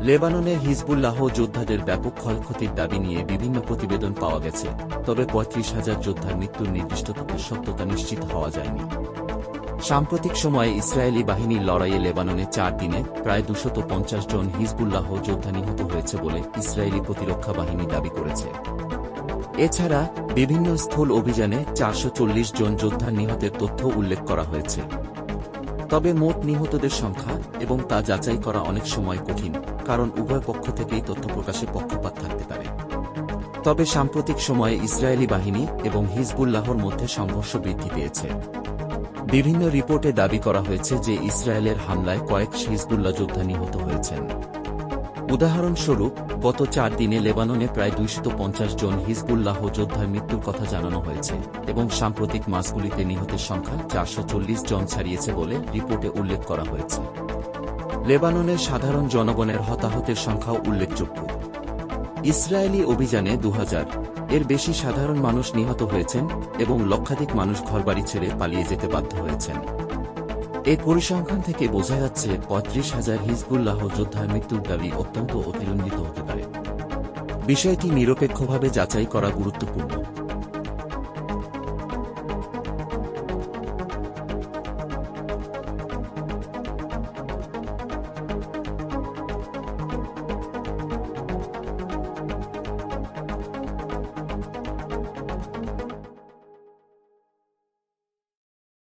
লেবাননের হিজবুল্লাহ যোদ্ধাদের ব্যাপক ক্ষয়ক্ষতির দাবি নিয়ে বিভিন্ন প্রতিবেদন পাওয়া গেছে, তবে ৩৫,০০০ যোদ্ধার মৃত্যুর নির্দিষ্ট তথ্যের সত্যতা নিশ্চিত হওয়া যায়নি। সাম্প্রতিক সময়ে ইসরায়েলি বাহিনীর লড়াইয়ে লেবাননে ৪ দিনে প্রায় ২৫০ জন হিজবুল্লাহ যোদ্ধা নিহত হয়েছে বলে ইসরায়েলি প্রতিরক্ষা বাহিনী দাবি করেছে। এছাড়া বিভিন্ন স্থল অভিযানে ৪৪০ জন যোদ্ধার নিহতের তথ্য উল্লেখ করা হয়েছে। তবে মোট নিহতদের সংখ্যা এবং তা যাচাই করা অনেক সময় কঠিন, কারণ উভয় পক্ষ থেকেই তথ্য প্রকাশে পক্ষপাত থাকতে পারে। তবে সাম্প্রতিক সময়ে ইসরায়েলি বাহিনী এবং হিজবুল্লাহর মধ্যে সংঘর্ষ বৃদ্ধি পেয়েছে। বিভিন্ন রিপোর্টে দাবি করা হয়েছে যে ইসরায়েলের হামলায় কয়েক হিজবুল্লাহ যোদ্ধা নিহত হয়েছেন। উদাহরণস্বরূপ, গত ৪ দিনে লেবাননে প্রায় ২৫০ জন হিজবুল্লাহ যোদ্ধার মৃত্যুর কথা জানানো হয়েছে এবং সাম্প্রতিক মাসগুলিতে নিহতের সংখ্যা ৪৪০ জন ছাড়িয়েছে বলে রিপোর্টে উল্লেখ করা হয়েছে। লেবাননের সাধারণ জনগণের হতাহতের সংখ্যাও উল্লেখযোগ্য। ইসরায়েলি অভিযানে ২০০০ এর বেশি সাধারণ মানুষ নিহত হয়েছেন এবং লক্ষাধিক মানুষ ঘরবাড়ি ছেড়ে পালিয়ে যেতে বাধ্য হয়েছেন। এই পরিসংখ্যান থেকে বোঝা যাচ্ছে ৩৫,০০০ হিজবুল্লাহ যোদ্ধার মৃত্যুর দাবি অত্যন্ত অতিরঞ্জিত হতে পারে। বিষয়টি নিরপেক্ষভাবে যাচাই করা গুরুত্বপূর্ণ।